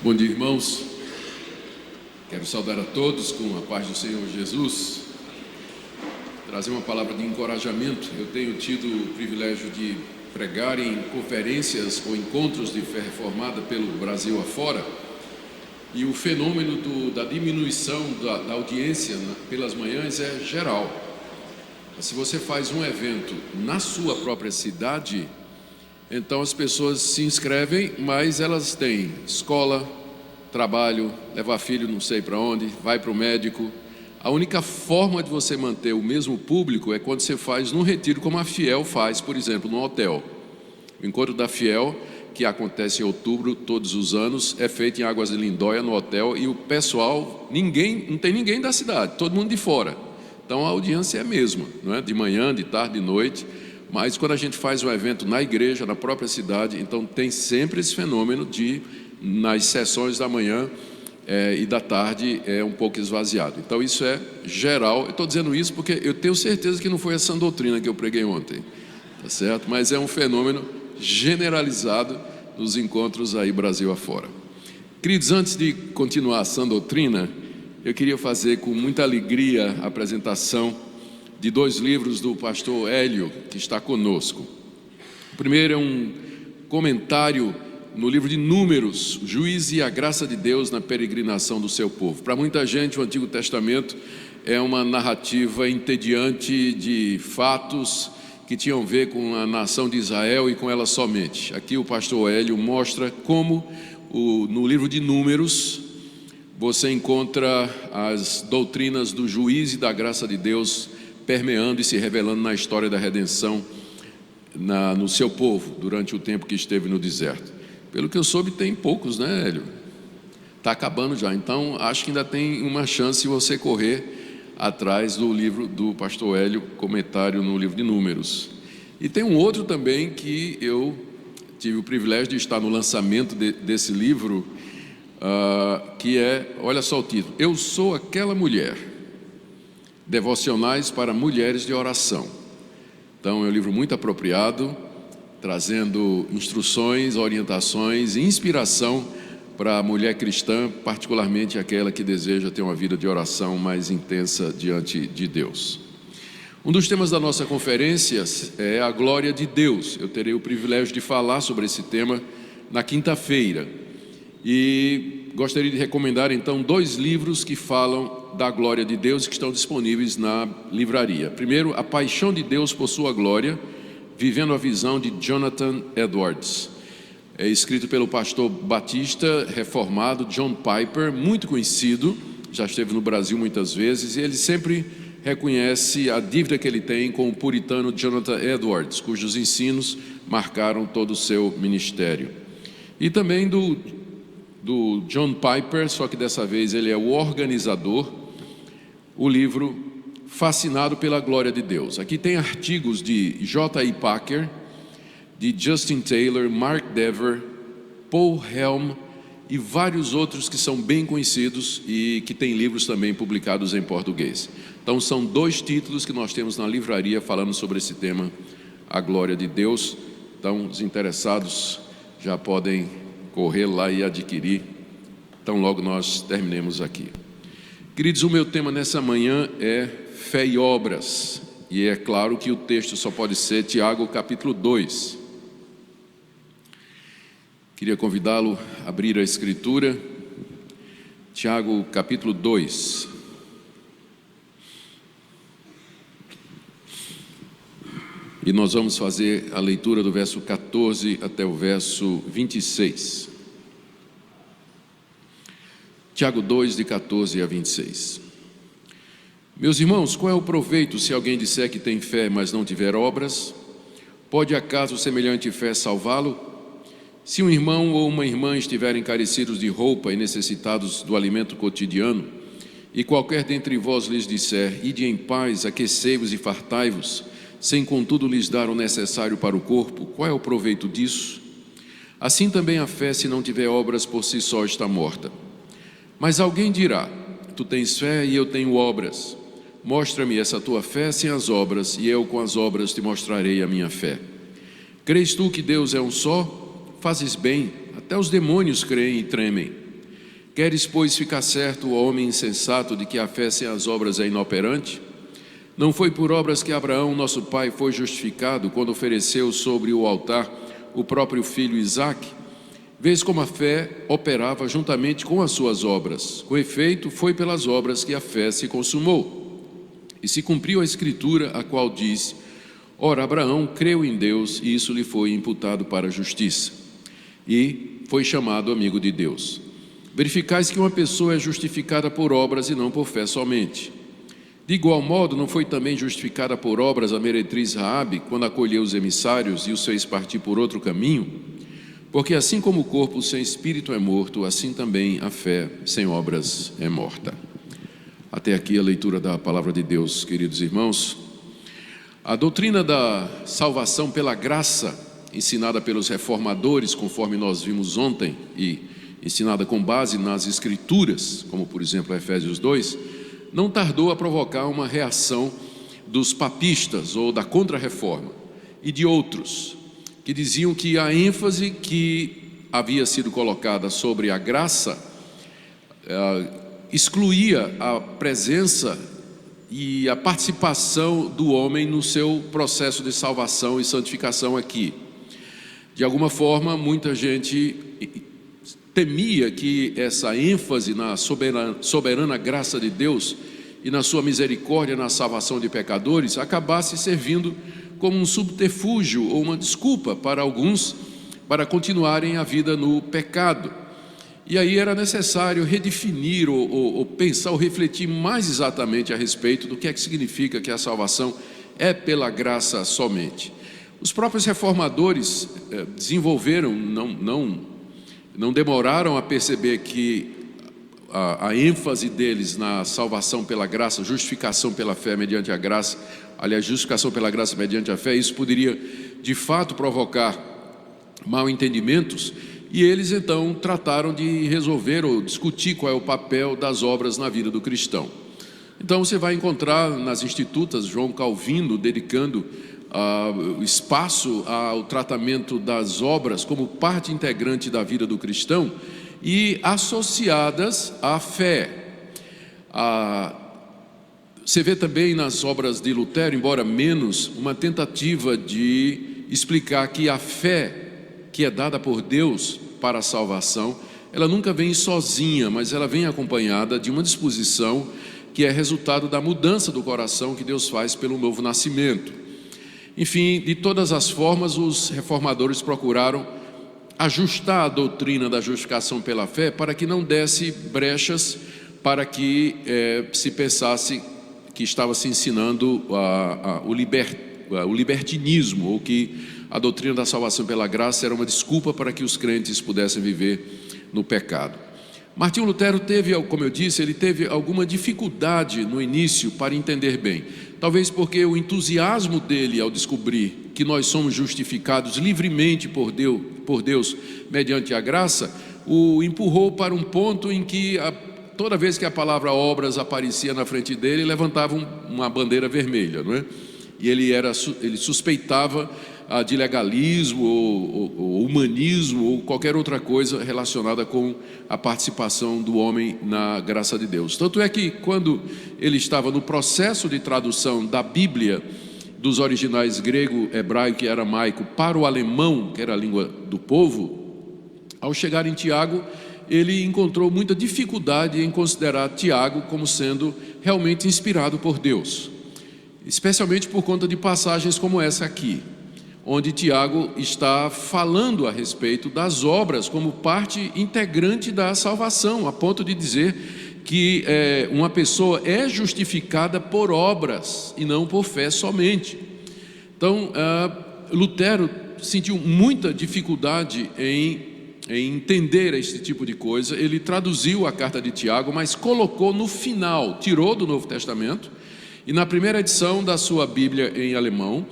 Bom dia, irmãos. Quero saudar a todos com a paz do Senhor Jesus. Trazer uma palavra de encorajamento. Eu tenho tido o privilégio de pregar em conferências ou encontros de fé reformada pelo Brasil afora. E o fenômeno da diminuição da audiência pelas manhãs é geral. Se você faz um evento na sua própria cidade, então as pessoas se inscrevem, mas elas têm escola, trabalho, levar filho não sei para onde, vai para o médico. A única forma de você manter o mesmo público é quando você faz num retiro, como a Fiel faz, por exemplo, no hotel. O encontro da Fiel, que acontece em outubro todos os anos, é feito em Águas de Lindóia, no hotel, e o pessoal, não tem ninguém da cidade, todo mundo de fora. Então a audiência é a mesma, não é? De manhã, de tarde, de noite. Mas quando a gente faz um evento na igreja, na própria cidade, então tem sempre esse fenômeno de, nas sessões da manhã e da tarde, um pouco esvaziado. Então isso é geral. Eu estou dizendo isso porque eu tenho certeza que não foi essa doutrina que eu preguei ontem, tá certo? Mas é um fenômeno generalizado nos encontros aí Brasil afora. Queridos, antes de continuar essa doutrina, eu queria fazer com muita alegria a apresentação de dois livros do pastor Hélio, que está conosco. O primeiro é um comentário no livro de Números, Juiz e a Graça de Deus na Peregrinação do Seu Povo. Para muita gente, o Antigo Testamento é uma narrativa entediante de fatos que tinham a ver com a nação de Israel e com ela somente. Aqui o pastor Hélio mostra como no livro de Números você encontra as doutrinas do juiz e da graça de Deus permeando e se revelando na história da redenção no seu povo, durante o tempo que esteve no deserto. Pelo que eu soube, tem poucos, né, Hélio? Está acabando já, então acho que ainda tem uma chance de você correr atrás do livro do pastor Hélio, comentário no livro de Números. E tem um outro também que eu tive o privilégio de estar no lançamento desse livro, que é, olha só o título: Eu Sou Aquela Mulher, Devocionais para Mulheres de Oração. Então é um livro muito apropriado, trazendo instruções, orientações e inspiração para a mulher cristã, particularmente aquela que deseja ter uma vida de oração mais intensa diante de Deus. Um dos temas da nossa conferência é a glória de Deus. Eu terei o privilégio de falar sobre esse tema na quinta-feira. E gostaria de recomendar então dois livros que falam da glória de Deus e que estão disponíveis na livraria. Primeiro, A Paixão de Deus por Sua Glória, Vivendo a Visão, de Jonathan Edwards. É escrito pelo pastor batista reformado John Piper, muito conhecido, já esteve no Brasil muitas vezes, e ele sempre reconhece a dívida que ele tem com o puritano Jonathan Edwards, cujos ensinos marcaram todo o seu ministério. E também do John Piper, só que dessa vez ele é o organizador, o livro Fascinado pela Glória de Deus. Aqui tem artigos de J.I. Packer, de Justin Taylor, Mark Dever, Paul Helm e vários outros que são bem conhecidos e que têm livros também publicados em português. Então são dois títulos que nós temos na livraria falando sobre esse tema, a glória de Deus. Então os interessados já podem correr lá e adquirir, então logo nós terminemos aqui. Queridos, o meu tema nessa manhã é fé e obras, e é claro que o texto só pode ser Tiago capítulo 2. Queria convidá-lo a abrir a escritura, Tiago capítulo 2. E nós vamos fazer a leitura do verso 14 até o verso 26. Tiago 2, de 14 a 26. Meus irmãos, qual é o proveito se alguém disser que tem fé, mas não tiver obras? Pode acaso semelhante fé salvá-lo? Se um irmão ou uma irmã estiverem carecidos de roupa e necessitados do alimento cotidiano, e qualquer dentre vós lhes disser, ide em paz, aquecei-vos e fartai-vos, sem contudo lhes dar o necessário para o corpo, qual é o proveito disso? Assim também a fé, se não tiver obras, por si só está morta. Mas alguém dirá, tu tens fé e eu tenho obras. Mostra-me essa tua fé sem as obras, e eu com as obras te mostrarei a minha fé. Crês tu que Deus é um só? Fazes bem, até os demônios creem e tremem. Queres, pois, ficar certo, ó homem insensato, de que a fé sem as obras é inoperante? Não foi por obras que Abraão, nosso pai, foi justificado quando ofereceu sobre o altar o próprio filho Isaque? Vês como a fé operava juntamente com as suas obras. Com efeito, foi pelas obras que a fé se consumou. E se cumpriu a escritura, a qual diz: ora, Abraão creu em Deus, e isso lhe foi imputado para a justiça. E foi chamado amigo de Deus. Verificais que uma pessoa é justificada por obras e não por fé somente. De igual modo, não foi também justificada por obras a meretriz Raabe, quando acolheu os emissários e os fez partir por outro caminho? Porque assim como o corpo sem espírito é morto, assim também a fé sem obras é morta. Até aqui a leitura da palavra de Deus, queridos irmãos. A doutrina da salvação pela graça, ensinada pelos reformadores, conforme nós vimos ontem, e ensinada com base nas Escrituras, como por exemplo Efésios 2, não tardou a provocar uma reação dos papistas ou da Contra-Reforma e de outros, que diziam que a ênfase que havia sido colocada sobre a graça excluía a presença e a participação do homem no seu processo de salvação e santificação aqui. De alguma forma, muita gente temia que essa ênfase na soberana graça de Deus e na sua misericórdia na salvação de pecadores acabasse servindo como um subterfúgio ou uma desculpa para alguns para continuarem a vida no pecado. E aí era necessário redefinir ou pensar ou refletir mais exatamente a respeito do que é que significa que a salvação é pela graça somente. Os próprios reformadores desenvolveram, não demoraram a perceber que a ênfase deles na salvação pela graça, justificação pela fé mediante a graça, aliás, justificação pela graça mediante a fé, isso poderia de fato provocar mal entendimentos, e eles então trataram de resolver ou discutir qual é o papel das obras na vida do cristão. Então você vai encontrar nas institutas João Calvino dedicando espaço ao tratamento das obras como parte integrante da vida do cristão e associadas à fé. Você vê também nas obras de Lutero, embora menos, uma tentativa de explicar que a fé que é dada por Deus para a salvação, ela nunca vem sozinha, mas ela vem acompanhada de uma disposição que é resultado da mudança do coração que Deus faz pelo novo nascimento. Enfim, de todas as formas, os reformadores procuraram ajustar a doutrina da justificação pela fé para que não desse brechas para que se pensasse que estava se ensinando o libertinismo, ou que a doutrina da salvação pela graça era uma desculpa para que os crentes pudessem viver no pecado. Martinho Lutero como eu disse, ele teve alguma dificuldade no início para entender bem. Talvez porque o entusiasmo dele ao descobrir que nós somos justificados livremente por Deus mediante a graça, o empurrou para um ponto em que toda vez que a palavra obras aparecia na frente dele, ele levantava uma bandeira vermelha, não é? E ele suspeitava de legalismo ou humanismo ou qualquer outra coisa relacionada com a participação do homem na graça de Deus. Tanto é que quando ele estava no processo de tradução da Bíblia dos originais grego, hebraico e aramaico para o alemão, que era a língua do povo, ao chegar em Tiago, ele encontrou muita dificuldade em considerar Tiago como sendo realmente inspirado por Deus, especialmente por conta de passagens como essa aqui, onde Tiago está falando a respeito das obras como parte integrante da salvação, a ponto de dizer que uma pessoa é justificada por obras e não por fé somente. Então, Lutero sentiu muita dificuldade em entender esse tipo de coisa. Ele traduziu a carta de Tiago, mas colocou no final, tirou do Novo Testamento, e na primeira edição da sua Bíblia em alemão,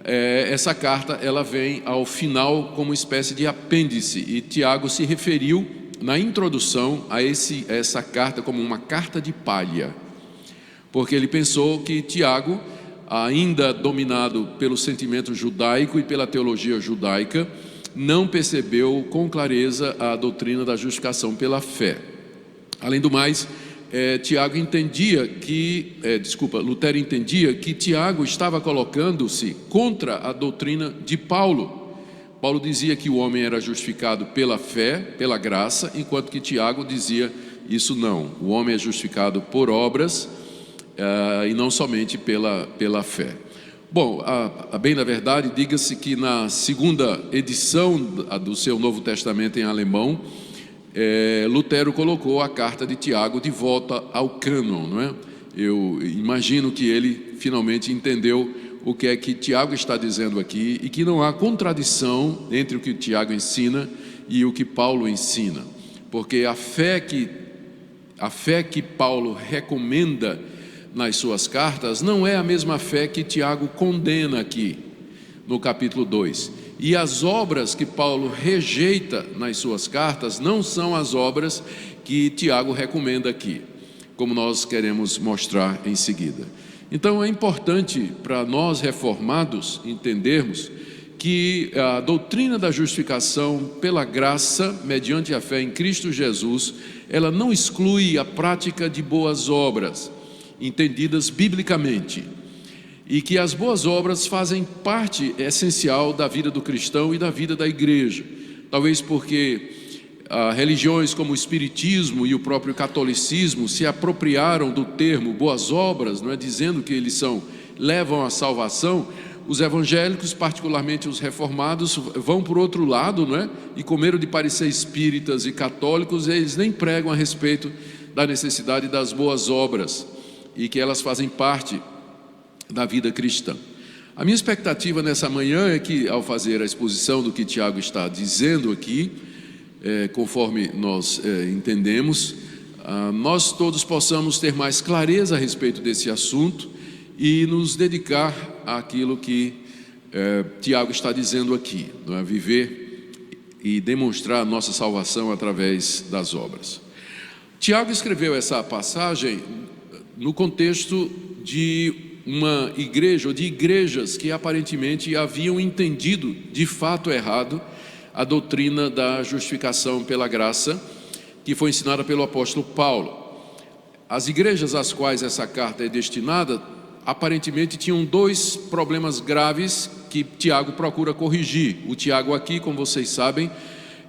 essa carta ela vem ao final como uma espécie de apêndice, e Tiago se referiu na introdução a essa carta como uma carta de palha, porque ele pensou que Tiago, ainda dominado pelo sentimento judaico e pela teologia judaica, não percebeu com clareza a doutrina da justificação pela fé. Além do mais, Lutero entendia que Tiago estava colocando-se contra a doutrina de Paulo. Paulo dizia que o homem era justificado pela fé, pela graça, enquanto que Tiago dizia isso não. O homem é justificado por obras e não somente pela fé. Bom, a bem da verdade, diga-se que na segunda edição do seu Novo Testamento em alemão, Lutero colocou a carta de Tiago de volta ao cânon, não é? Eu imagino que ele finalmente entendeu o que é que Tiago está dizendo aqui e que não há contradição entre o que Tiago ensina e o que Paulo ensina, porque a fé que Paulo recomenda nas suas cartas não é a mesma fé que Tiago condena aqui no capítulo 2. E as obras que Paulo rejeita nas suas cartas não são as obras que Tiago recomenda aqui, como nós queremos mostrar em seguida. Então é importante para nós reformados entendermos que a doutrina da justificação pela graça, mediante a fé em Cristo Jesus, ela não exclui a prática de boas obras, entendidas biblicamente, e que as boas obras fazem parte essencial da vida do cristão e da vida da igreja. Talvez porque religiões como o Espiritismo e o próprio catolicismo se apropriaram do termo boas obras, não é? Dizendo que eles levam à salvação. Os evangélicos, particularmente os reformados, vão por outro lado, não é? E com medo de parecer espíritas e católicos, eles nem pregam a respeito da necessidade das boas obras e que elas fazem parte da vida cristã. A minha expectativa nessa manhã é que, ao fazer a exposição do que Tiago está dizendo aqui, conforme nós entendemos, nós todos possamos ter mais clareza a respeito desse assunto e nos dedicar àquilo que Tiago está dizendo aqui, não é? Viver e demonstrar a nossa salvação através das obras. Tiago escreveu essa passagem no contexto de uma igreja, ou de igrejas que aparentemente haviam entendido de fato errado a doutrina da justificação pela graça, que foi ensinada pelo apóstolo Paulo. As igrejas às quais essa carta é destinada, aparentemente tinham dois problemas graves que Tiago procura corrigir. O Tiago aqui, como vocês sabem,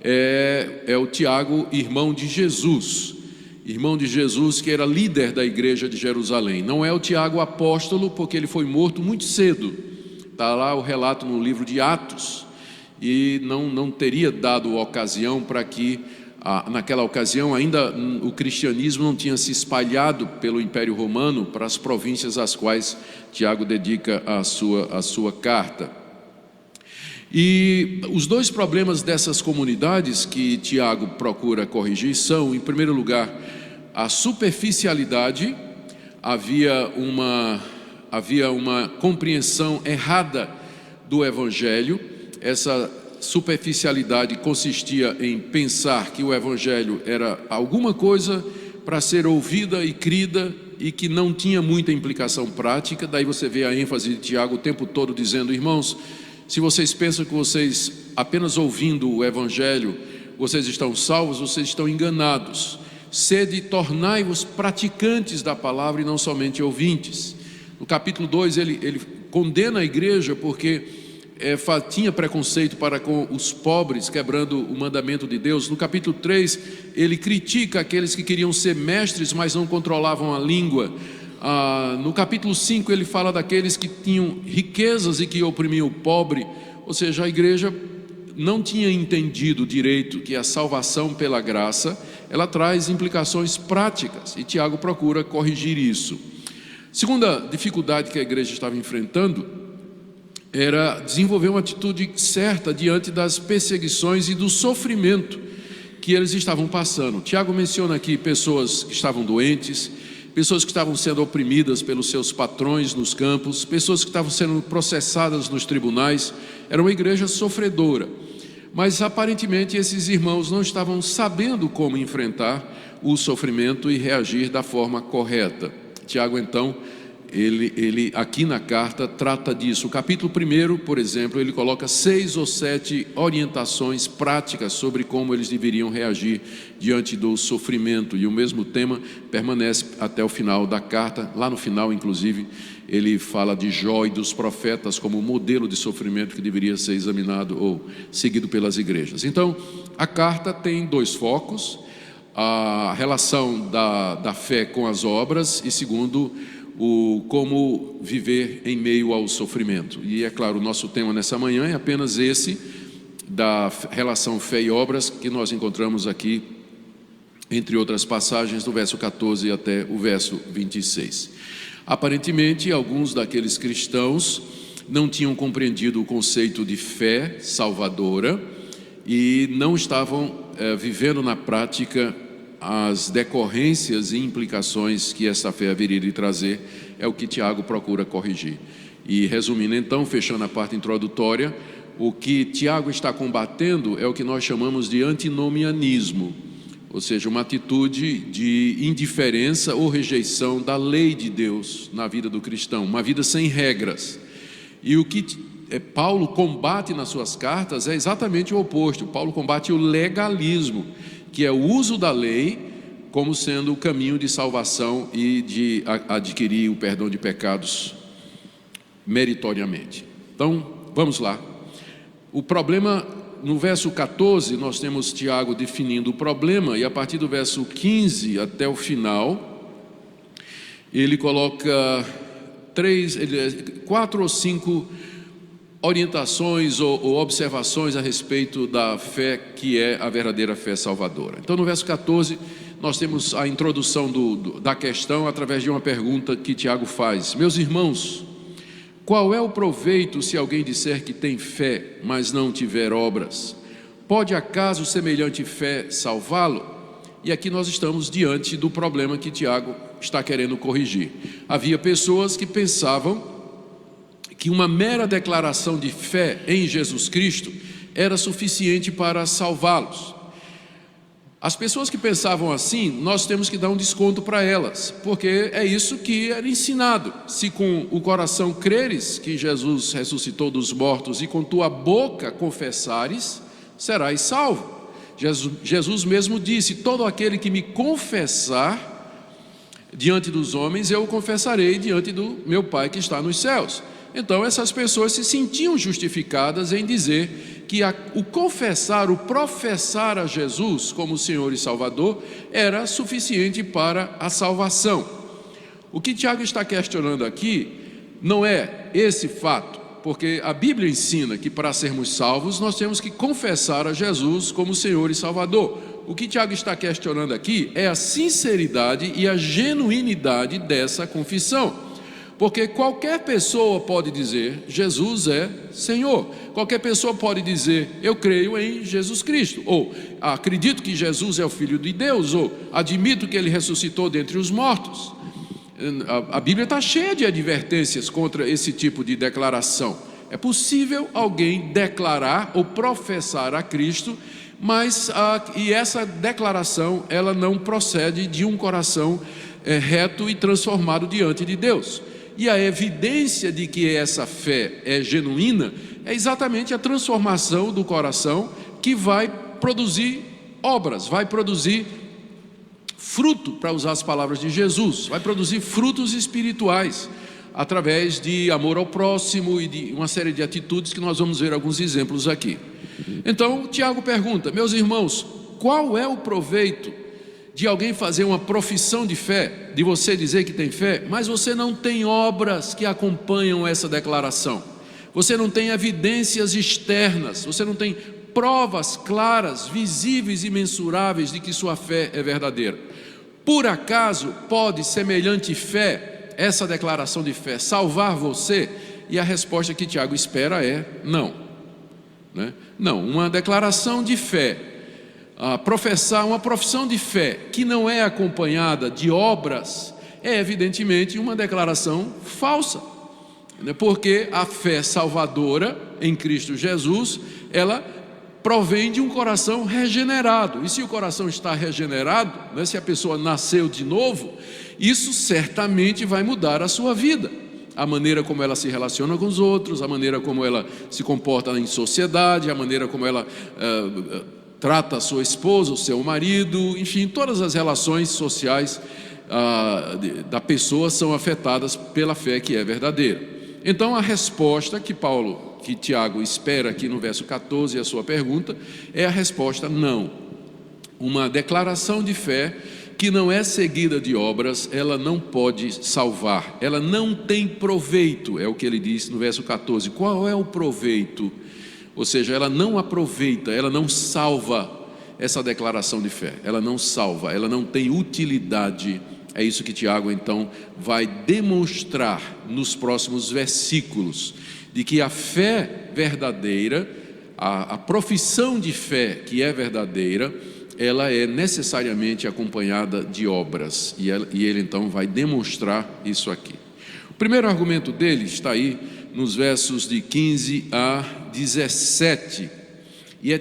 é o Tiago, irmão de Jesus, que era líder da igreja de Jerusalém. Não é o Tiago apóstolo, porque ele foi morto muito cedo. Está lá o relato no livro de Atos. E não teria dado ocasião para que, naquela ocasião ainda o cristianismo não tinha se espalhado pelo Império Romano para as províncias às quais Tiago dedica a sua carta. E os dois problemas dessas comunidades que Tiago procura corrigir são, em primeiro lugar, a superficialidade. Havia uma compreensão errada do Evangelho. Essa superficialidade consistia em pensar que o Evangelho era alguma coisa para ser ouvida e crida e que não tinha muita implicação prática. Daí você vê a ênfase de Tiago o tempo todo dizendo: irmãos, se vocês pensam que vocês, apenas ouvindo o Evangelho, vocês estão salvos, vocês estão enganados. Sede, tornai-vos praticantes da palavra e não somente ouvintes. No capítulo 2 ele condena a igreja porque tinha preconceito para com os pobres, quebrando o mandamento de Deus. No capítulo 3 ele critica aqueles que queriam ser mestres, mas não controlavam a língua. No capítulo 5 ele fala daqueles que tinham riquezas e que oprimiam o pobre. Ou seja, a igreja não tinha entendido direito que a salvação pela graça, ela traz implicações práticas, e Tiago procura corrigir isso. Segunda dificuldade que a igreja estava enfrentando era desenvolver uma atitude certa diante das perseguições e do sofrimento que eles estavam passando. Tiago menciona aqui pessoas que estavam doentes, pessoas que estavam sendo oprimidas pelos seus patrões nos campos, pessoas que estavam sendo processadas nos tribunais. Era uma igreja sofredora, mas aparentemente esses irmãos não estavam sabendo como enfrentar o sofrimento e reagir da forma correta. Tiago então ele aqui na carta trata disso. O capítulo 1, por exemplo, ele coloca 6 ou 7 orientações práticas sobre como eles deveriam reagir diante do sofrimento, e o mesmo tema permanece até o final da carta. Lá no final, inclusive, ele fala de Jó e dos profetas como modelo de sofrimento que deveria ser examinado ou seguido pelas igrejas. Então, a carta tem 2 focos: a relação da fé com as obras, e segundo, como viver em meio ao sofrimento. E é claro, o nosso tema nessa manhã é apenas esse, da relação fé e obras, que nós encontramos aqui, entre outras passagens, do verso 14 até o verso 26. Aparentemente, alguns daqueles cristãos não tinham compreendido o conceito de fé salvadora e não estavam vivendo na prática as decorrências e implicações que essa fé haveria de trazer. É o que Tiago procura corrigir. E resumindo então, fechando a parte introdutória, o que Tiago está combatendo é o que nós chamamos de antinomianismo, ou seja, uma atitude de indiferença ou rejeição da lei de Deus na vida do cristão, uma vida sem regras. E o que Paulo combate nas suas cartas é exatamente o oposto. Paulo combate o legalismo, que é o uso da lei como sendo o caminho de salvação e de adquirir o perdão de pecados meritoriamente. Então, vamos lá. O problema, no verso 14, nós temos Tiago definindo o problema, e a partir do verso 15 até o final, ele coloca 4 ou 5 orientações ou observações a respeito da fé que é a verdadeira fé salvadora. Então, no verso 14, nós temos a introdução da questão através de uma pergunta que Tiago faz: meus irmãos, qual é o proveito se alguém disser que tem fé, mas não tiver obras? Pode acaso semelhante fé salvá-lo? E aqui nós estamos diante do problema que Tiago está querendo corrigir. Havia pessoas que pensavam que uma mera declaração de fé em Jesus Cristo era suficiente para salvá-los. As pessoas que pensavam assim, nós temos que dar um desconto para elas, porque é isso que era ensinado: se com o coração creres que Jesus ressuscitou dos mortos e com tua boca confessares, serás salvo. Jesus mesmo disse: todo aquele que me confessar diante dos homens, eu o confessarei diante do meu Pai que está nos céus. Então essas pessoas se sentiam justificadas em dizer que o confessar, o professar a Jesus como Senhor e Salvador era suficiente para a salvação. O que Tiago está questionando aqui não é esse fato, porque a Bíblia ensina que para sermos salvos nós temos que confessar a Jesus como Senhor e Salvador. O que Tiago está questionando aqui é a sinceridade e a genuinidade dessa confissão. Porque qualquer pessoa pode dizer Jesus é Senhor, qualquer pessoa pode dizer eu creio em Jesus Cristo, ou acredito que Jesus é o Filho de Deus, ou admito que Ele ressuscitou dentre os mortos. A Bíblia está cheia de advertências contra esse tipo de declaração. É possível alguém declarar ou professar a Cristo, mas essa declaração ela não procede de um coração reto e transformado diante de Deus. E a evidência de que essa fé é genuína é exatamente a transformação do coração, que vai produzir obras, vai produzir fruto, para usar as palavras de Jesus, vai produzir frutos espirituais, através de amor ao próximo e de uma série de atitudes que nós vamos ver alguns exemplos aqui. Então, Tiago pergunta: meus irmãos, qual é o proveito de alguém fazer uma profissão de fé, de você dizer que tem fé, mas você não tem obras que acompanham essa declaração? Você não tem evidências externas, você não tem provas claras, visíveis e mensuráveis de que sua fé é verdadeira. Por acaso pode semelhante fé, essa declaração de fé, salvar você? E a resposta que Tiago espera é não, né? Não, uma declaração de fé, professar uma profissão de fé que não é acompanhada de obras, é evidentemente uma declaração falsa, porque a fé salvadora em Cristo Jesus, ela provém de um coração regenerado. E se o coração está regenerado, né, se a pessoa nasceu de novo, isso certamente vai mudar a sua vida. A maneira como ela se relaciona com os outros, a maneira como ela se comporta em sociedade, a maneira como ela trata a sua esposa, o seu marido, enfim, todas as relações sociais da pessoa são afetadas pela fé que é verdadeira. Então a resposta que Tiago espera aqui no verso 14, a sua pergunta, é a resposta não. Uma declaração de fé que não é seguida de obras, ela não pode salvar, ela não tem proveito, é o que ele diz no verso 14. Qual é o proveito? Ou seja, ela não aproveita, ela não salva essa declaração de fé, ela não salva, ela não tem utilidade. É isso que Tiago então vai demonstrar nos próximos versículos, de que a fé verdadeira, a profissão de fé que é verdadeira, ela é necessariamente acompanhada de obras, e ele então vai demonstrar isso aqui. O primeiro argumento dele está aí nos versos de 15 a 17, e é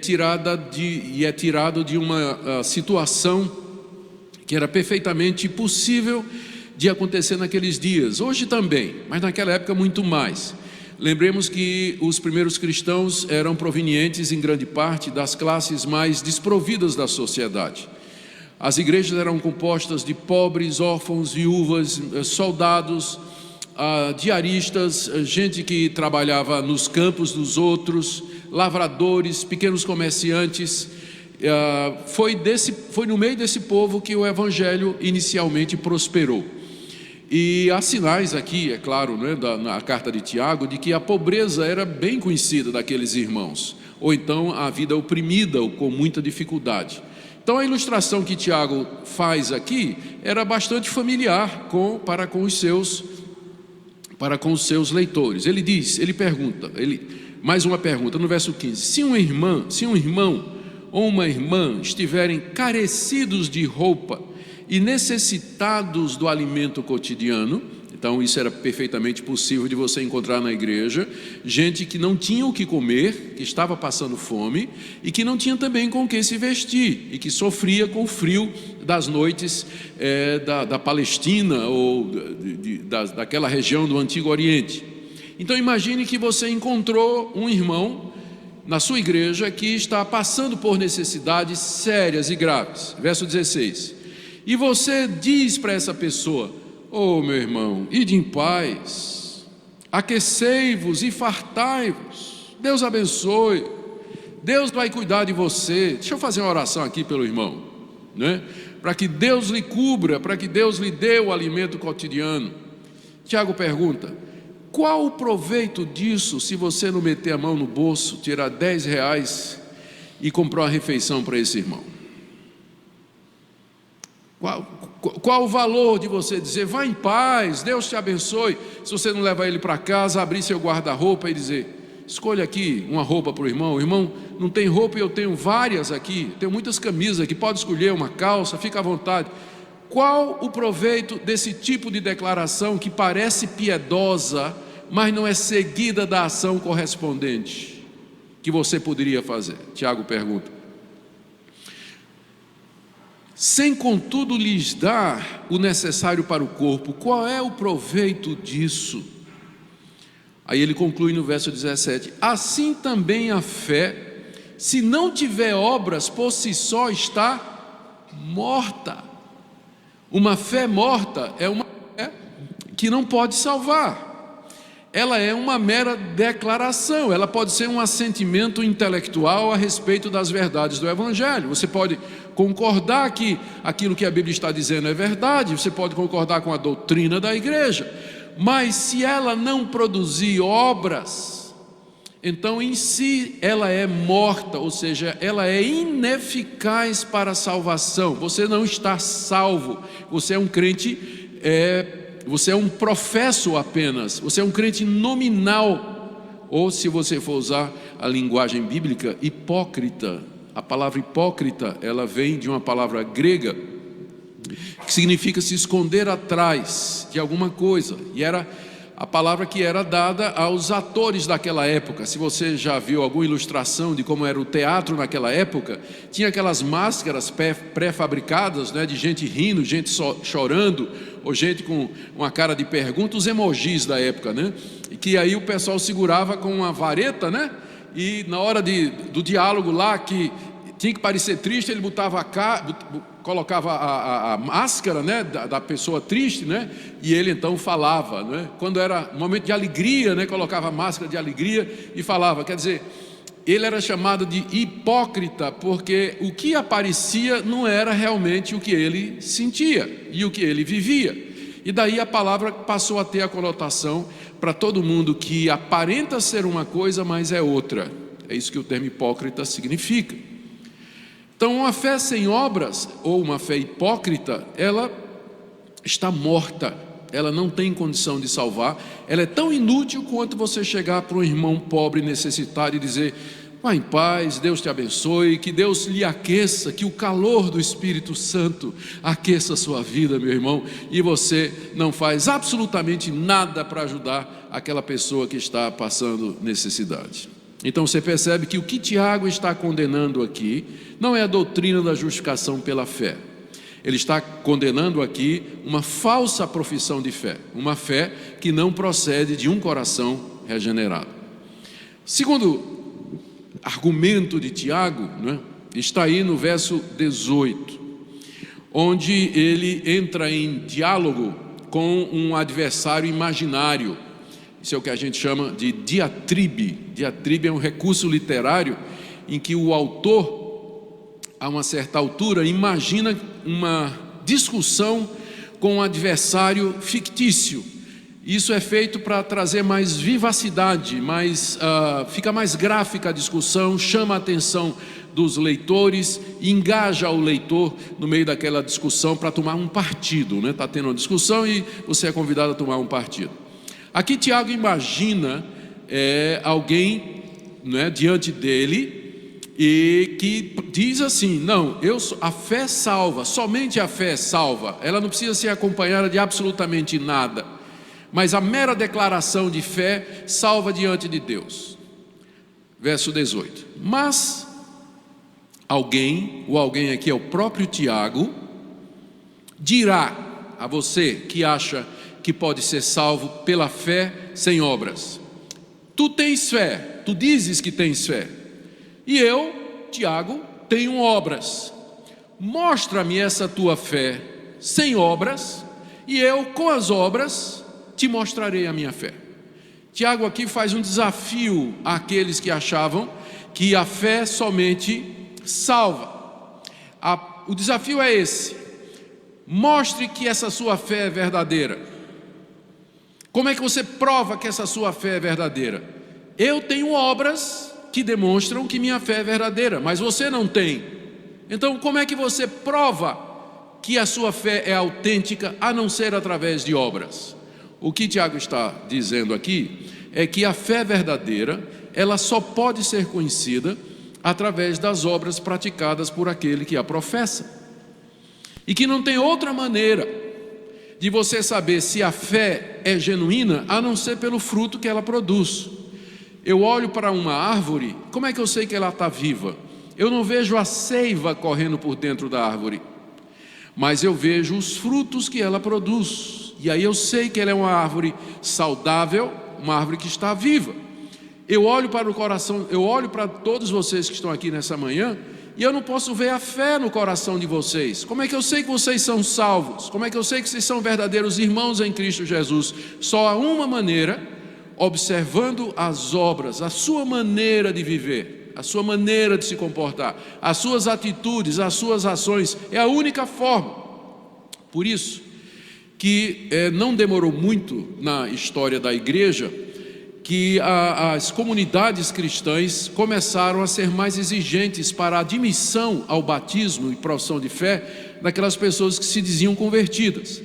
tirado de uma situação que era perfeitamente possível de acontecer naqueles dias, hoje também, mas naquela época muito mais. Lembremos que os primeiros cristãos eram provenientes em grande parte das classes mais desprovidas da sociedade. As igrejas eram compostas de pobres, órfãos, viúvas, soldados, diaristas, gente que trabalhava nos campos dos outros, lavradores, pequenos comerciantes. Foi no meio desse povo que o evangelho inicialmente prosperou. E há sinais aqui, é claro, né, na carta de Tiago, de que a pobreza era bem conhecida daqueles irmãos, ou então a vida oprimida ou com muita dificuldade. Então a ilustração que Tiago faz aqui era bastante familiar para com os seus leitores. Ele pergunta, mais uma pergunta no verso 15: se um irmão ou uma irmã estiverem carecidos de roupa e necessitados do alimento cotidiano, então isso era perfeitamente possível de você encontrar na igreja, gente que não tinha o que comer, que estava passando fome e que não tinha também com o que se vestir, e que sofria com o frio das noites da Palestina ou daquela região do Antigo Oriente. Então imagine que você encontrou um irmão na sua igreja que está passando por necessidades sérias e graves. Verso 16: e você diz para essa pessoa: oh meu irmão, ide em paz, aquecei-vos e fartai-vos, Deus abençoe, Deus vai cuidar de você. Deixa eu fazer uma oração aqui pelo irmão, né? Para que Deus lhe cubra, para que Deus lhe dê o alimento cotidiano. Tiago pergunta: qual o proveito disso se você não meter a mão no bolso, tirar 10 reais e comprar uma refeição para esse irmão? Qual o valor de você dizer: vá em paz, Deus te abençoe, se você não levar ele para casa, abrir seu guarda-roupa e dizer: escolha aqui uma roupa para o irmão não tem roupa e eu tenho várias aqui, tenho muitas camisas aqui, pode escolher uma calça, fica à vontade. Qual o proveito desse tipo de declaração que parece piedosa, mas não é seguida da ação correspondente que você poderia fazer? Tiago pergunta: sem contudo lhes dar o necessário para o corpo, qual é o proveito disso? Aí ele conclui no verso 17: assim também a fé, se não tiver obras, por si só está morta. Uma fé morta é uma fé que não pode salvar. Ela é uma mera declaração, ela pode ser um assentimento intelectual a respeito das verdades do Evangelho. Você pode concordar que aquilo que a Bíblia está dizendo é verdade, você pode concordar com a doutrina da igreja, mas se ela não produzir obras, então em si ela é morta, ou seja, ela é ineficaz para a salvação. Você não está salvo, você é um crente, você é um professo apenas, você é um crente nominal, ou se você for usar a linguagem bíblica, hipócrita. A palavra hipócrita, ela vem de uma palavra grega que significa se esconder atrás de alguma coisa, e era a palavra que era dada aos atores daquela época. Se você já viu alguma ilustração de como era o teatro naquela época, tinha aquelas máscaras pré-fabricadas, né, de gente rindo, gente chorando, ou gente com uma cara de pergunta, os emojis da época, né? E que aí o pessoal segurava com uma vareta, né? E na hora do diálogo lá, que tinha que parecer triste, ele colocava a máscara, né, da pessoa triste, né, e ele então falava, né? Quando era um momento de alegria, né, colocava a máscara de alegria e falava. Quer dizer, ele era chamado de hipócrita, porque o que aparecia não era realmente o que ele sentia e o que ele vivia. E daí a palavra passou a ter a conotação para todo mundo que aparenta ser uma coisa, mas é outra. É isso que o termo hipócrita significa. Então, uma fé sem obras, ou uma fé hipócrita, ela está morta, ela não tem condição de salvar, ela é tão inútil quanto você chegar para um irmão pobre, necessitado e dizer: vá em paz, Deus te abençoe, que Deus lhe aqueça, que o calor do Espírito Santo aqueça a sua vida, meu irmão, e você não faz absolutamente nada para ajudar aquela pessoa que está passando necessidade. Então você percebe que o que Tiago está condenando aqui não é a doutrina da justificação pela fé. Ele está condenando aqui uma falsa profissão de fé, uma fé que não procede de um coração regenerado. Segundo argumento de Tiago, né, está aí no verso 18, onde ele entra em diálogo com um adversário imaginário. Isso é o que a gente chama de diatribe. Diatribe é um recurso literário em que o autor, a uma certa altura, imagina uma discussão com um adversário fictício. Isso é feito para trazer mais vivacidade, fica mais gráfica a discussão, chama a atenção dos leitores, engaja o leitor no meio daquela discussão para tomar um partido, né? Está tendo uma discussão e você é convidado a tomar um partido. Aqui Tiago imagina alguém, né, diante dele, e que diz assim: não, a fé salva, somente a fé salva, ela não precisa ser acompanhada de absolutamente nada, mas a mera declaração de fé salva diante de Deus. Verso 18: mas alguém, o alguém aqui é o próprio Tiago, dirá a você que acha que pode ser salvo pela fé sem obras: tu tens fé, tu dizes que tens fé, e eu, Tiago, tenho obras. Mostra-me essa tua fé sem obras, e eu, com as obras, te mostrarei a minha fé. Tiago aqui faz um desafio àqueles que achavam que a fé somente salva. O desafio é esse: mostre que essa sua fé é verdadeira. Como é que você prova que essa sua fé é verdadeira? Eu tenho obras que demonstram que minha fé é verdadeira, mas você não tem. Então, como é que você prova que a sua fé é autêntica, a não ser através de obras? O que Tiago está dizendo aqui é que a fé verdadeira, ela só pode ser conhecida através das obras praticadas por aquele que a professa, e que não tem outra maneira de você saber se a fé é genuína, a não ser pelo fruto que ela produz. Eu olho para uma árvore, como é que eu sei que ela está viva? Eu não vejo a seiva correndo por dentro da árvore, mas eu vejo os frutos que ela produz, e aí eu sei que ela é uma árvore saudável, uma árvore que está viva. Eu olho para o coração, eu olho para todos vocês que estão aqui nessa manhã, e eu não posso ver a fé no coração de vocês. Como é que eu sei que vocês são salvos? Como é que eu sei que vocês são verdadeiros irmãos em Cristo Jesus? Só há uma maneira: observando as obras, a sua maneira de viver, a sua maneira de se comportar, as suas atitudes, as suas ações. É a única forma. Por isso que não demorou muito na história da igreja que as comunidades cristãs começaram a ser mais exigentes para a admissão ao batismo e profissão de fé daquelas pessoas que se diziam convertidas.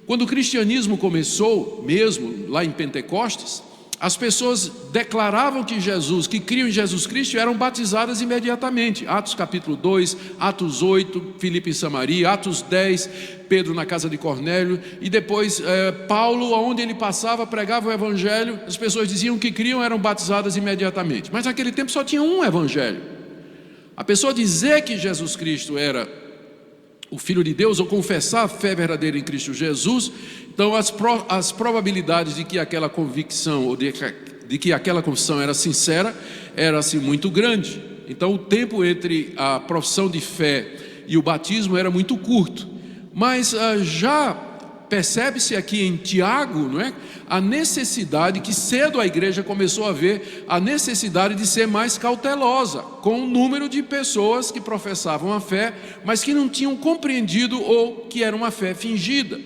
Quando o cristianismo começou, mesmo lá em Pentecostes, as pessoas declaravam que criam em Jesus Cristo e eram batizadas imediatamente. Atos capítulo 2, Atos 8, Filipe em Samaria, Atos 10, Pedro na casa de Cornélio, e depois Paulo, onde ele passava, pregava o evangelho, as pessoas diziam que criam, eram batizadas imediatamente. Mas naquele tempo só tinha um evangelho. A pessoa dizer que Jesus Cristo era o Filho de Deus, ou confessar a fé verdadeira em Cristo Jesus, então as probabilidades de que aquela convicção, ou de que aquela confissão era sincera, era assim muito grande. Então o tempo entre a profissão de fé e o batismo era muito curto. Mas já percebe-se aqui em Tiago, não é? A necessidade que cedo a igreja começou a ver, a necessidade de ser mais cautelosa com o número de pessoas que professavam a fé, mas que não tinham compreendido ou que era uma fé fingida.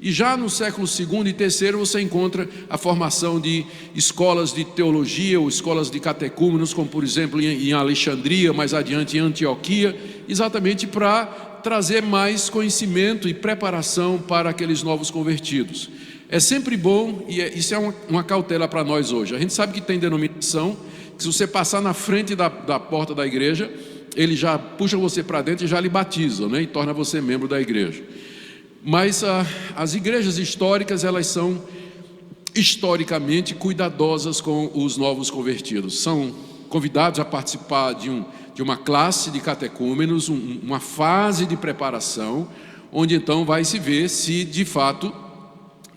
E já no século II e III você encontra a formação de escolas de teologia ou escolas de catecúmenos, como por exemplo em Alexandria, mais adiante em Antioquia, exatamente para trazer mais conhecimento e preparação para aqueles novos convertidos. É sempre bom, e isso é uma cautela para nós hoje. A gente sabe que tem denominação, que se você passar na frente da porta da igreja, ele já puxa você para dentro e já lhe batiza, né? E torna você membro da igreja. Mas as igrejas históricas, elas são historicamente cuidadosas com os novos convertidos. São convidados a participar de uma classe de catecúmenos, uma fase de preparação, onde então vai se ver se de fato,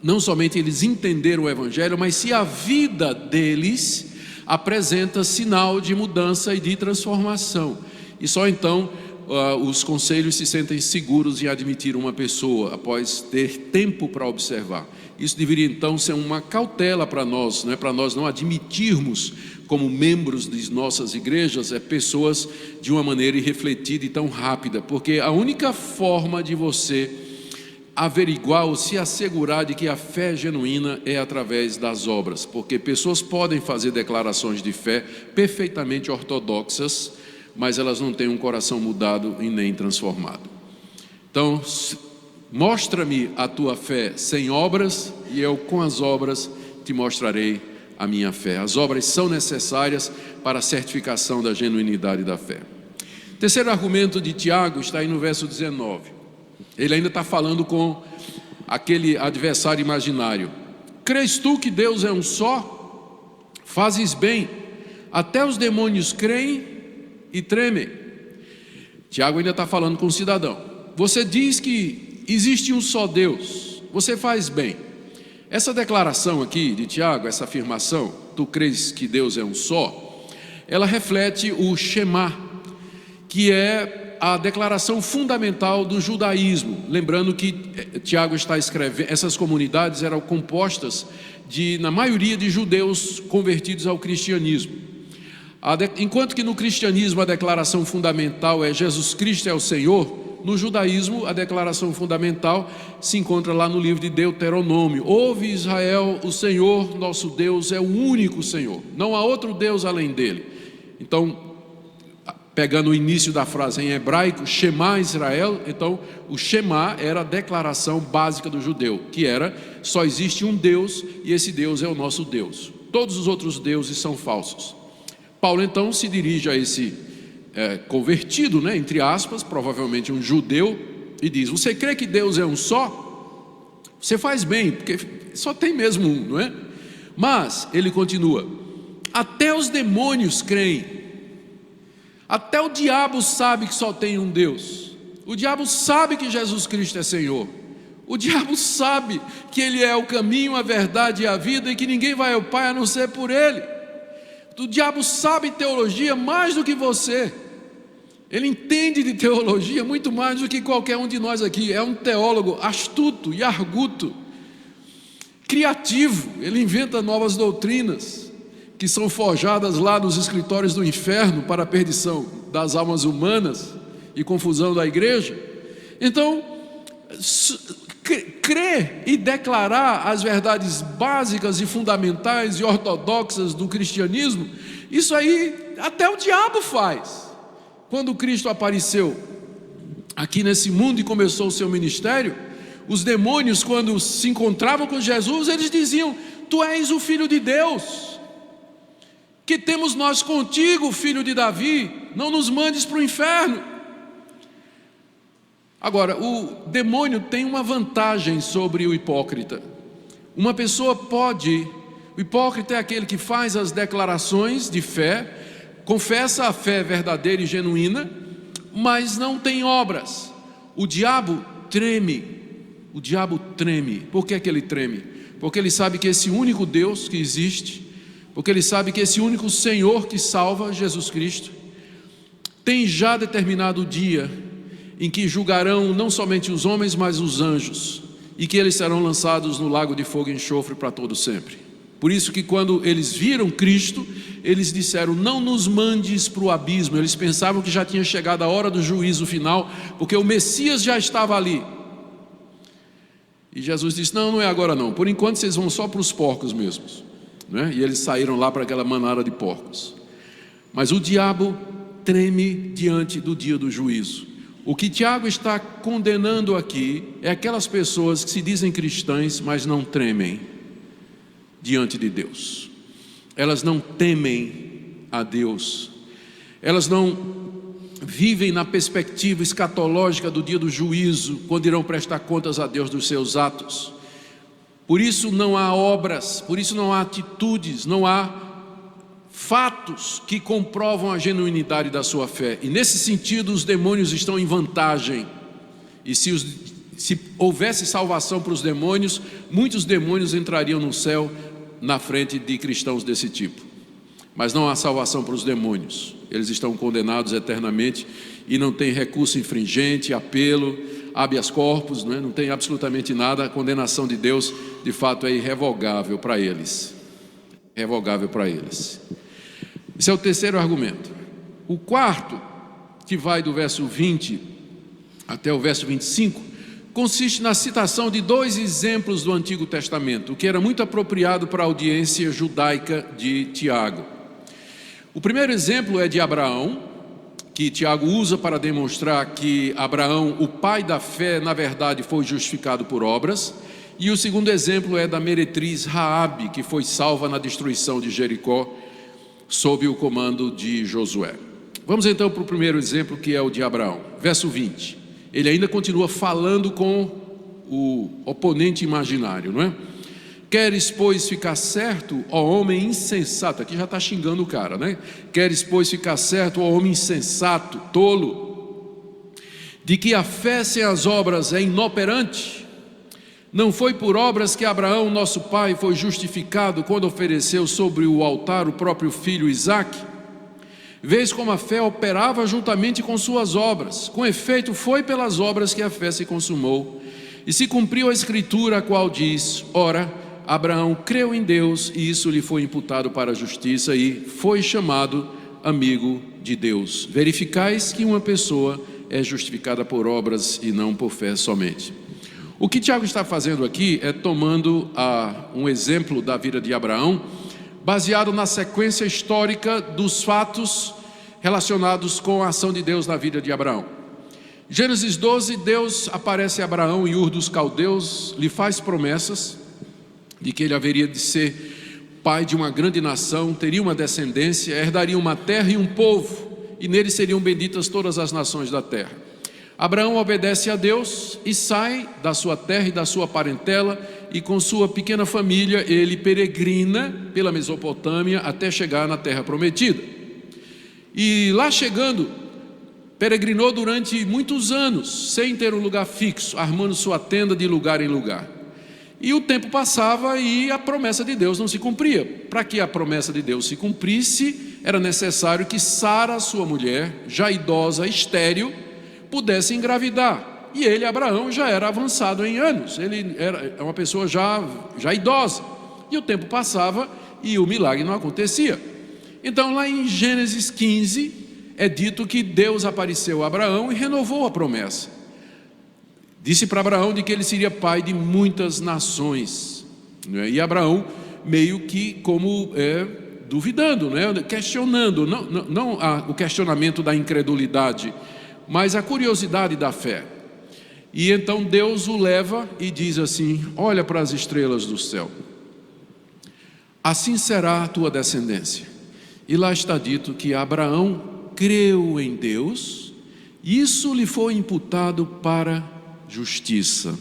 não somente eles entenderam o evangelho, mas se a vida deles apresenta sinal de mudança e de transformação. E só então os conselhos se sentem seguros em admitir uma pessoa após ter tempo para observar. Isso deveria então ser uma cautela para nós, né? Para nós não admitirmos como membros de nossas igrejas pessoas de uma maneira irrefletida e tão rápida, porque a única forma de você averiguar ou se assegurar de que a fé é genuína é através das obras, porque pessoas podem fazer declarações de fé perfeitamente ortodoxas, mas elas não têm um coração mudado e nem transformado. Então, mostra-me a tua fé sem obras, e eu com as obras te mostrarei a minha fé. As obras são necessárias para a certificação da genuinidade da fé. Terceiro argumento de Tiago está aí no verso 19. Ele ainda está falando com aquele adversário imaginário. Crês tu que Deus é um só? Fazes bem, até os demônios creem e tremem. Tiago ainda está falando com o cidadão. Você diz que existe um só Deus, você faz bem. Essa declaração aqui de Tiago, essa afirmação, tu crês que Deus é um só, ela reflete o Shema, que é a declaração fundamental do judaísmo. Lembrando que Tiago está escrevendo, essas comunidades eram compostas na maioria de judeus convertidos ao cristianismo. Enquanto que no cristianismo a declaração fundamental é Jesus Cristo é o Senhor, no judaísmo a declaração fundamental se encontra lá no livro de Deuteronômio. Ouve Israel, o Senhor nosso Deus é o único Senhor, não há outro Deus além dele. Então, pegando o início da frase em hebraico, Shema Israel, então o Shema era a declaração básica do judeu, que era, só existe um Deus e esse Deus é o nosso Deus. Todos os outros deuses são falsos. Paulo então se dirige a esse convertido, né, entre aspas, provavelmente um judeu, e diz: você crê que Deus é um só? Você faz bem, porque só tem mesmo um, não é? Mas ele continua: até os demônios creem, até o diabo sabe que só tem um Deus. O diabo sabe que Jesus Cristo é Senhor. O diabo sabe que Ele é o caminho, a verdade e a vida, e que ninguém vai ao Pai a não ser por Ele. O diabo sabe teologia mais do que você. Ele entende de teologia muito mais do que qualquer um de nós aqui. É um teólogo astuto e arguto, criativo. Ele inventa novas doutrinas que são forjadas lá nos escritórios do inferno para a perdição das almas humanas e confusão da igreja. Então, crer e declarar as verdades básicas e fundamentais e ortodoxas do cristianismo, isso aí até o diabo faz. Quando Cristo apareceu aqui nesse mundo e começou o seu ministério, os demônios, quando se encontravam com Jesus, eles diziam: tu és o Filho de Deus. Que temos nós contigo, filho de Davi? Não nos mandes para o inferno. Agora, o demônio tem uma vantagem sobre o hipócrita. Uma pessoa pode... O hipócrita é aquele que faz as declarações de fé, confessa a fé verdadeira e genuína, mas não tem obras. O diabo treme. O diabo treme. Por que é que ele treme? Porque ele sabe que esse único Deus que existe, porque ele sabe que esse único Senhor que salva, Jesus Cristo, tem já determinado o dia em que julgarão não somente os homens, mas os anjos, e que eles serão lançados no lago de fogo e enxofre para todo sempre. Por isso que quando eles viram Cristo, eles disseram, não nos mandes para o abismo. Eles pensavam que já tinha chegado a hora do juízo final, porque o Messias já estava ali. E Jesus disse, não é agora não, por enquanto vocês vão só para os porcos mesmos, né? E eles saíram lá para aquela manada de porcos. Mas o diabo treme diante do dia do juízo. O que Tiago está condenando aqui é aquelas pessoas que se dizem cristãs, mas não tremem diante de Deus. Elas não temem a Deus. Elas não vivem na perspectiva escatológica do dia do juízo, quando irão prestar contas a Deus dos seus atos. Por isso não há obras, por isso não há atitudes, não há fatos que comprovam a genuinidade da sua fé. E nesse sentido os demônios estão em vantagem. E se houvesse salvação para os demônios, muitos demônios entrariam no céu na frente de cristãos desse tipo. Mas não há salvação para os demônios. Eles estão condenados eternamente e não tem recurso infringente, apelo, habeas corpus, não tem absolutamente nada. A condenação de Deus, de fato, é irrevogável para eles. Revogável para eles. Esse é o terceiro argumento. O quarto, que vai do verso 20 até o verso 25, consiste na citação de dois exemplos do Antigo Testamento, o que era muito apropriado para a audiência judaica de Tiago. O primeiro exemplo é de Abraão, que Tiago usa para demonstrar que Abraão, o pai da fé, na verdade foi justificado por obras. E o segundo exemplo é da meretriz Raabe, que foi salva na destruição de Jericó, sob o comando de Josué. Vamos então para o primeiro exemplo, que é o de Abraão. Verso 20. Ele ainda continua falando com o oponente imaginário, não é? Queres, pois, ficar certo, ó homem insensato? Aqui já está xingando o cara, né? Queres, pois, ficar certo, ó homem insensato, tolo, de que a fé sem as obras é inoperante? Não foi por obras que Abraão, nosso pai, foi justificado quando ofereceu sobre o altar o próprio filho Isaque? Vês como a fé operava juntamente com suas obras. Com efeito, foi pelas obras que a fé se consumou. E se cumpriu a escritura, a qual diz, ora, Abraão creu em Deus, e isso lhe foi imputado para a justiça, e foi chamado amigo de Deus. Verificais que uma pessoa é justificada por obras e não por fé somente. O que Tiago está fazendo aqui é tomando um exemplo da vida de Abraão, baseado na sequência histórica dos fatos relacionados com a ação de Deus na vida de Abraão. Gênesis 12, Deus aparece a Abraão em Ur dos Caldeus, lhe faz promessas de que ele haveria de ser pai de uma grande nação, teria uma descendência, herdaria uma terra e um povo, e nele seriam benditas todas as nações da terra. Abraão obedece a Deus e sai da sua terra e da sua parentela, e com sua pequena família ele peregrina pela Mesopotâmia até chegar na terra prometida. E lá chegando, peregrinou durante muitos anos, sem ter um lugar fixo, armando sua tenda de lugar em lugar. E o tempo passava e a promessa de Deus não se cumpria. Para que a promessa de Deus se cumprisse, era necessário que Sara, sua mulher, já idosa, estéril, pudesse engravidar. E ele, Abraão, já era avançado em anos, ele era uma pessoa já idosa. E o tempo passava e o milagre não acontecia. Então lá em Gênesis 15 é dito que Deus apareceu a Abraão e renovou a promessa. Disse para Abraão de que ele seria pai de muitas nações, né? E Abraão meio que como duvidando, né? Questionando, não o questionamento da incredulidade, mas a curiosidade da fé. E então Deus o leva e diz assim: olha para as estrelas do céu, assim será a tua descendência. E lá está dito que Abraão creu em Deus, e isso lhe foi imputado para justiça.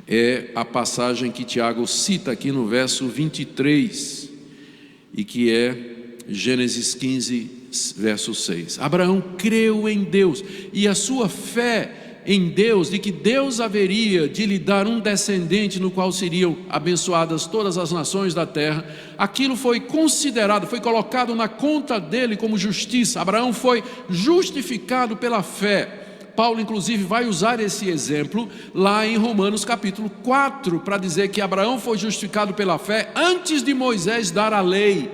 É a passagem que Tiago cita aqui no verso 23, e que é Gênesis 15, verso 6. Abraão creu em Deus, e a sua fé em Deus, de que Deus haveria de lhe dar um descendente no qual seriam abençoadas todas as nações da terra, aquilo foi considerado, foi colocado na conta dele como justiça. Abraão foi justificado pela fé. Paulo inclusive vai usar esse exemplo lá em Romanos capítulo 4, para dizer que Abraão foi justificado pela fé antes de Moisés dar a lei.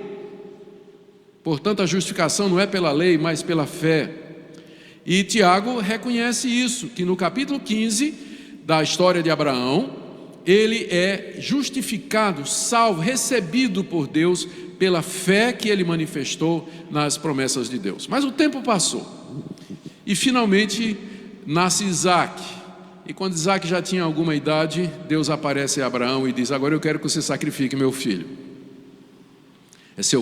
Portanto, a justificação não é pela lei, mas pela fé. E Tiago reconhece isso, que no capítulo 15 da história de Abraão, ele é justificado, salvo, recebido por Deus pela fé que ele manifestou nas promessas de Deus. Mas o tempo passou e finalmente nasce Isaac. E quando Isaac já tinha alguma idade, Deus aparece a Abraão e diz: agora eu quero que você sacrifique meu filho. É seu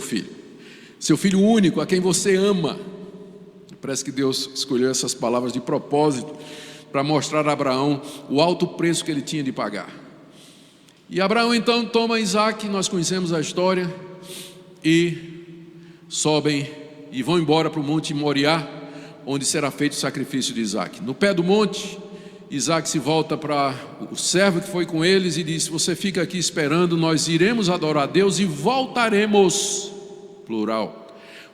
filho único, a quem você ama. Parece que Deus escolheu essas palavras de propósito para mostrar a Abraão o alto preço que ele tinha de pagar. E Abraão então toma Isaac, nós conhecemos a história, e sobem e vão embora para o monte Moriá, onde será feito o sacrifício de Isaac. No pé do monte, Isaac se volta para o servo que foi com eles e diz: você fica aqui esperando, nós iremos adorar a Deus e voltaremos. Plural.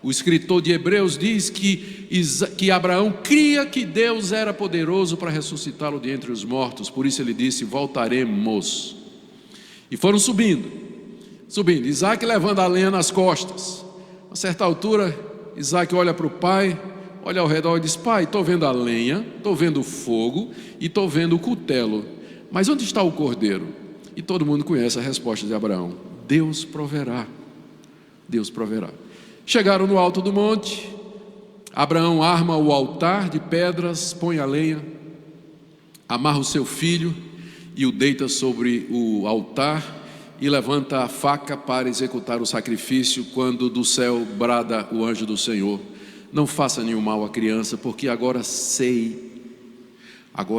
O escritor de Hebreus diz que Abraão cria que Deus era poderoso para ressuscitá-lo de entre os mortos, por isso ele disse: voltaremos. E foram subindo, Isaac levando a lenha nas costas. A certa altura, Isaac olha para o pai, olha ao redor e diz: pai, estou vendo a lenha, estou vendo o fogo e estou vendo o cutelo, mas onde está o cordeiro? E todo mundo conhece a resposta de Abraão: Deus proverá. Deus proverá. Chegaram no alto do monte, Abraão arma o altar de pedras, põe a lenha, amarra o seu filho e o deita sobre o altar e levanta a faca para executar o sacrifício, quando do céu brada o anjo do Senhor: não faça nenhum mal à criança, porque agora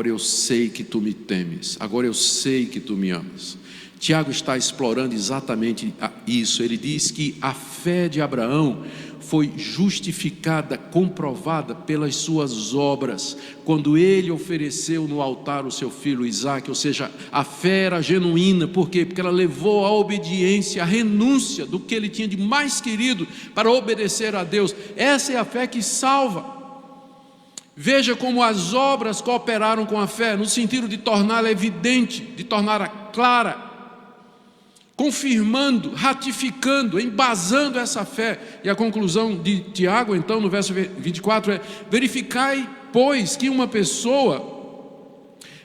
eu sei que tu me temes, agora eu sei que tu me amas. Tiago está explorando exatamente isso. Ele diz que a fé de Abraão foi justificada, comprovada pelas suas obras, quando ele ofereceu no altar o seu filho Isaac. Ou seja, a fé era genuína. Por quê? Porque ela levou à obediência, à renúncia do que ele tinha de mais querido para obedecer a Deus. Essa é a fé que salva. Veja como as obras cooperaram com a fé, no sentido de torná-la evidente, de torná-la clara, confirmando, ratificando, embasando essa fé. E a conclusão de Tiago, então, no verso 24 é: verificai, pois, que uma pessoa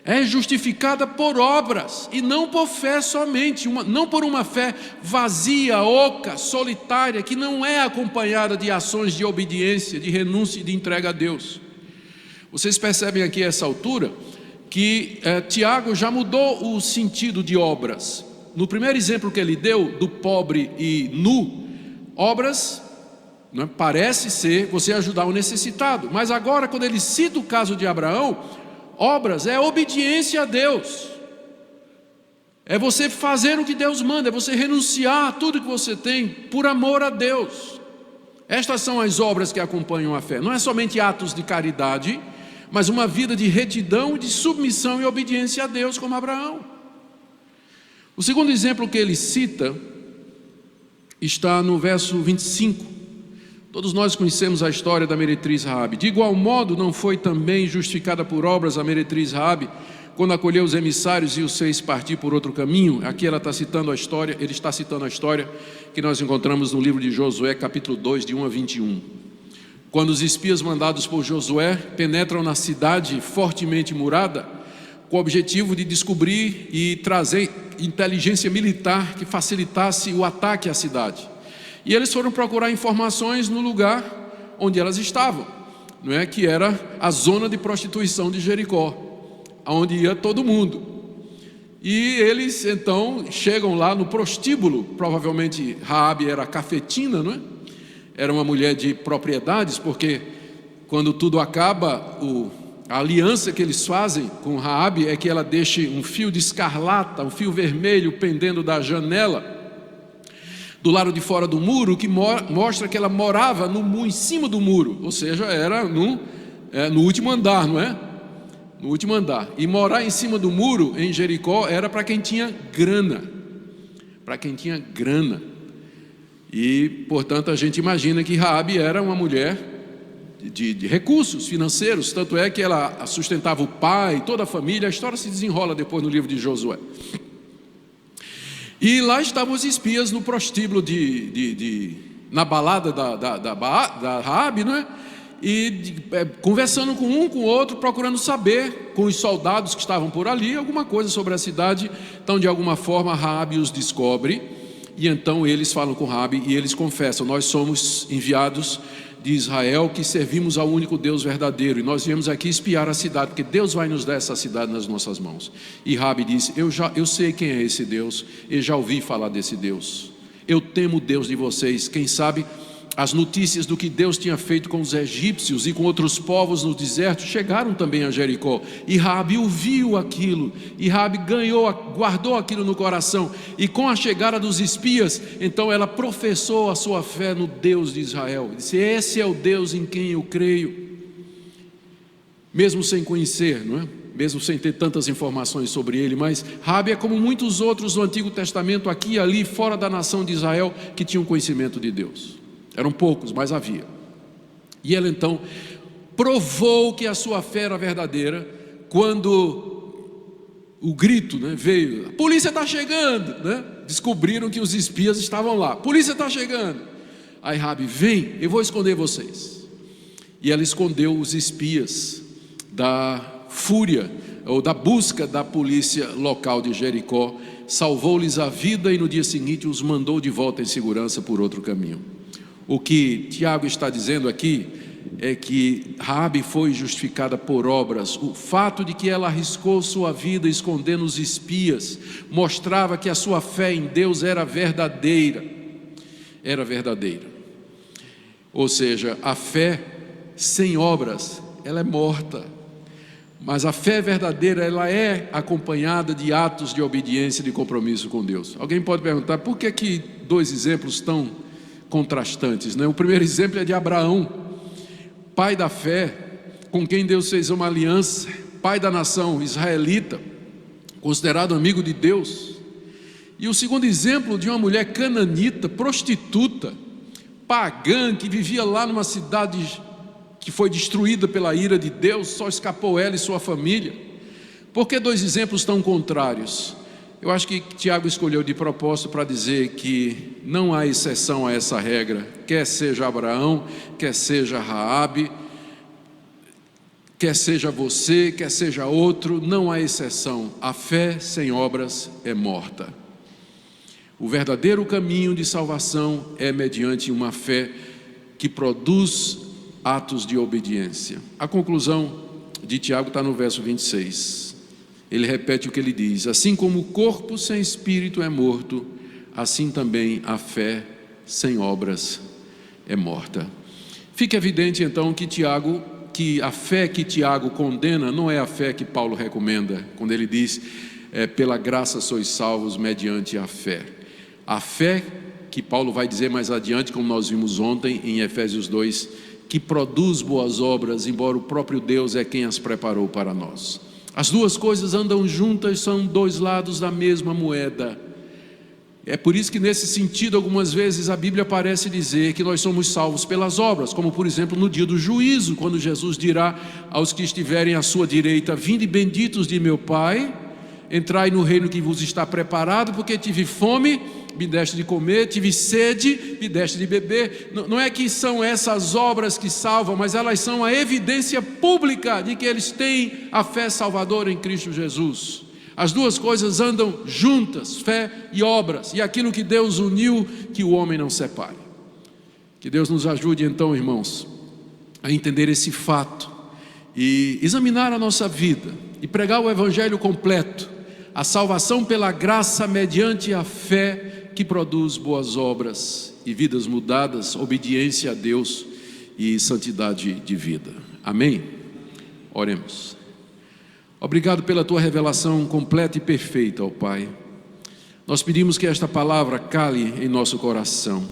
é justificada por obras e não por fé somente, não por uma fé vazia, oca, solitária, que não é acompanhada de ações de obediência, de renúncia e de entrega a Deus. Vocês percebem aqui a essa altura que Tiago já mudou o sentido de obras. No primeiro exemplo que ele deu, do pobre e nu, obras, né, parece ser você ajudar o necessitado. Mas agora, quando ele cita o caso de Abraão, obras é obediência a Deus. É você fazer o que Deus manda, é você renunciar a tudo que você tem por amor a Deus. Estas são as obras que acompanham a fé. Não é somente atos de caridade, mas uma vida de retidão, de submissão e obediência a Deus, como Abraão. O segundo exemplo que ele cita está no verso 25. Todos nós conhecemos a história da meretriz Raabe. De igual modo, não foi também justificada por obras a meretriz Raabe, quando acolheu os emissários e os fez partir por outro caminho? Aqui ele está citando a história que nós encontramos no livro de Josué, capítulo 2, de 1 a 21. Quando os espias mandados por Josué penetram na cidade fortemente murada, com o objetivo de descobrir e trazer inteligência militar que facilitasse o ataque à cidade. E eles foram procurar informações no lugar onde elas estavam, não é? Que era a zona de prostituição de Jericó, onde ia todo mundo. E eles então chegam lá no prostíbulo. Provavelmente Raabe era cafetina, não é? Era uma mulher de propriedades, porque quando tudo acaba, a aliança que eles fazem com Raabe é que ela deixe um fio de escarlata, um fio vermelho pendendo da janela do lado de fora do muro, que mostra que ela morava em cima do muro, ou seja, era no último andar, não é? No último andar. E morar em cima do muro em Jericó era para quem tinha grana, e portanto a gente imagina que Raabe era uma mulher de recursos financeiros, tanto é que ela sustentava o pai, toda a família. A história se desenrola depois no livro de Josué. E lá estavam os espias no prostíbulo na balada da Raabe, não é? E conversando com um com o outro, procurando saber com os soldados que estavam por ali alguma coisa sobre a cidade. Então, de alguma forma, Raabe os descobre, e então eles falam com Raabe e eles confessam: nós somos enviados de Israel, que servimos ao único Deus verdadeiro, e nós viemos aqui espiar a cidade, porque Deus vai nos dar essa cidade nas nossas mãos. E Raabe disse: eu sei quem é esse Deus, eu já ouvi falar desse Deus, eu temo o Deus de vocês. Quem sabe as notícias do que Deus tinha feito com os egípcios e com outros povos no deserto chegaram também a Jericó. E Raabe ouviu aquilo, e Raabe guardou aquilo no coração. E com a chegada dos espias, então ela professou a sua fé no Deus de Israel. Disse: esse é o Deus em quem eu creio. Mesmo sem conhecer, não é? Mesmo sem ter tantas informações sobre ele. Mas Raabe é como muitos outros do Antigo Testamento, aqui e ali, fora da nação de Israel, que tinham conhecimento de Deus. Eram poucos, mas havia. E ela então provou que a sua fé era verdadeira quando o grito, né, veio: a polícia está chegando, né? Descobriram que os espias estavam lá. Polícia está chegando. Aí Raabe: vem, eu vou esconder vocês. E ela escondeu os espias da fúria ou da busca da polícia local de Jericó, salvou-lhes a vida e no dia seguinte os mandou de volta em segurança por outro caminho. O que Tiago está dizendo aqui é que Raabe foi justificada por obras. O fato de que ela arriscou sua vida escondendo os espias mostrava que a sua fé em Deus era verdadeira. Era verdadeira. Ou seja, a fé sem obras, ela é morta. Mas a fé verdadeira, ela é acompanhada de atos de obediência e de compromisso com Deus. Alguém pode perguntar: por que aqui dois exemplos tão contrastantes, né? O primeiro exemplo é de Abraão, pai da fé, com quem Deus fez uma aliança, pai da nação israelita, considerado amigo de Deus. E o segundo exemplo de uma mulher cananita, prostituta, pagã, que vivia lá numa cidade que foi destruída pela ira de Deus, só escapou ela e sua família. Por que dois exemplos tão contrários? Eu acho que Tiago escolheu de propósito para dizer que não há exceção a essa regra, quer seja Abraão, quer seja Raabe, quer seja você, quer seja outro, não há exceção. A fé sem obras é morta. O verdadeiro caminho de salvação é mediante uma fé que produz atos de obediência. A conclusão de Tiago está no verso 26. Ele repete o que ele diz: assim como o corpo sem espírito é morto, assim também a fé sem obras é morta. Fica evidente então que a fé que Tiago condena não é a fé que Paulo recomenda, quando ele diz: pela graça sois salvos mediante a fé. A fé que Paulo vai dizer mais adiante, como nós vimos ontem em Efésios 2, que produz boas obras, embora o próprio Deus é quem as preparou para nós. As duas coisas andam juntas, são dois lados da mesma moeda. É por isso que nesse sentido algumas vezes a Bíblia parece dizer que nós somos salvos pelas obras, como por exemplo no dia do juízo, quando Jesus dirá aos que estiverem à sua direita: vinde benditos de meu Pai, entrai no reino que vos está preparado, porque tive fome, me deste de comer, tive sede, me deste de beber. Não é que são essas obras que salvam, mas elas são a evidência pública de que eles têm a fé salvadora em Cristo Jesus. As duas coisas andam juntas, fé e obras, e aquilo que Deus uniu, que o homem não separe. Que Deus nos ajude então, irmãos, a entender esse fato e examinar a nossa vida e pregar o Evangelho completo, a salvação pela graça mediante a fé que produz boas obras e vidas mudadas, obediência a Deus e santidade de vida. Amém? Oremos. Obrigado pela tua revelação completa e perfeita, ó Pai. Nós pedimos que esta palavra cale em nosso coração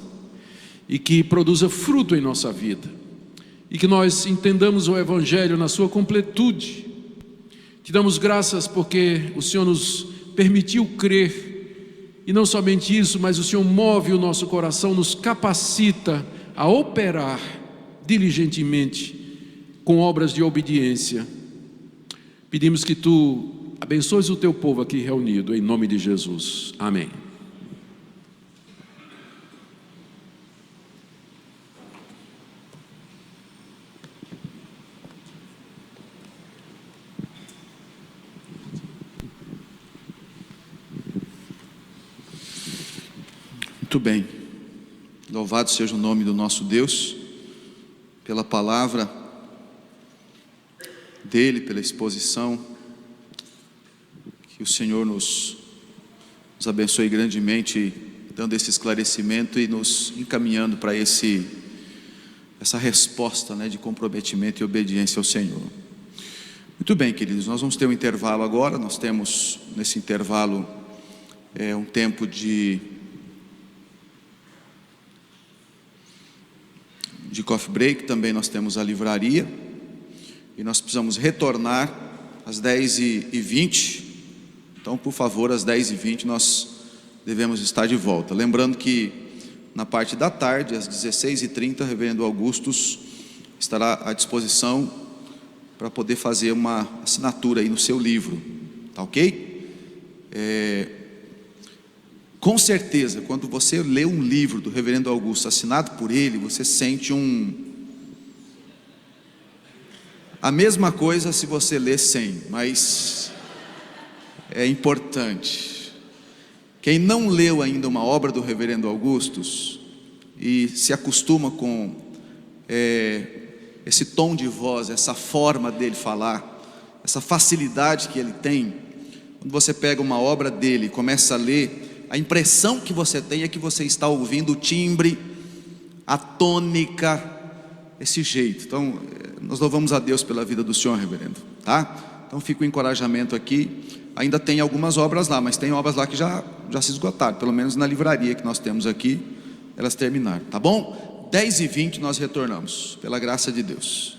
e que produza fruto em nossa vida, e que nós entendamos o Evangelho na sua completude. Te damos graças porque o Senhor nos permitiu crer, e não somente isso, mas o Senhor move o nosso coração, nos capacita a operar diligentemente com obras de obediência. Pedimos que Tu abençoes o Teu povo aqui reunido, em nome de Jesus. Amém. Muito bem, louvado seja o nome do nosso Deus, pela palavra dele, pela exposição, que o Senhor nos abençoe grandemente, dando esse esclarecimento e nos encaminhando para essa resposta, de comprometimento e obediência ao Senhor. Muito bem, queridos, nós vamos ter um intervalo agora. Nós temos nesse intervalo um tempo de coffee break. Também nós temos a livraria, e nós precisamos retornar às 10h20. Então, por favor, às 10h20 nós devemos estar de volta. Lembrando que na parte da tarde, às 16h30, o reverendo Augustus estará à disposição para poder fazer uma assinatura aí no seu livro, tá ok? Com certeza, quando você lê um livro do reverendo Augusto assinado por ele, você sente a mesma coisa se você lê sem, mas é importante. Quem não leu ainda uma obra do reverendo Augustus e se acostuma com esse tom de voz, essa forma dele falar, essa facilidade que ele tem, quando você pega uma obra dele e começa a ler, a impressão que você tem é que você está ouvindo o timbre, a tônica, esse jeito. Então, nós louvamos a Deus pela vida do senhor, reverendo, tá? Então fica o encorajamento aqui. Ainda tem algumas obras lá, mas tem obras lá que já se esgotaram, pelo menos na livraria que nós temos aqui, elas terminaram, tá bom? 10h20 nós retornamos, pela graça de Deus.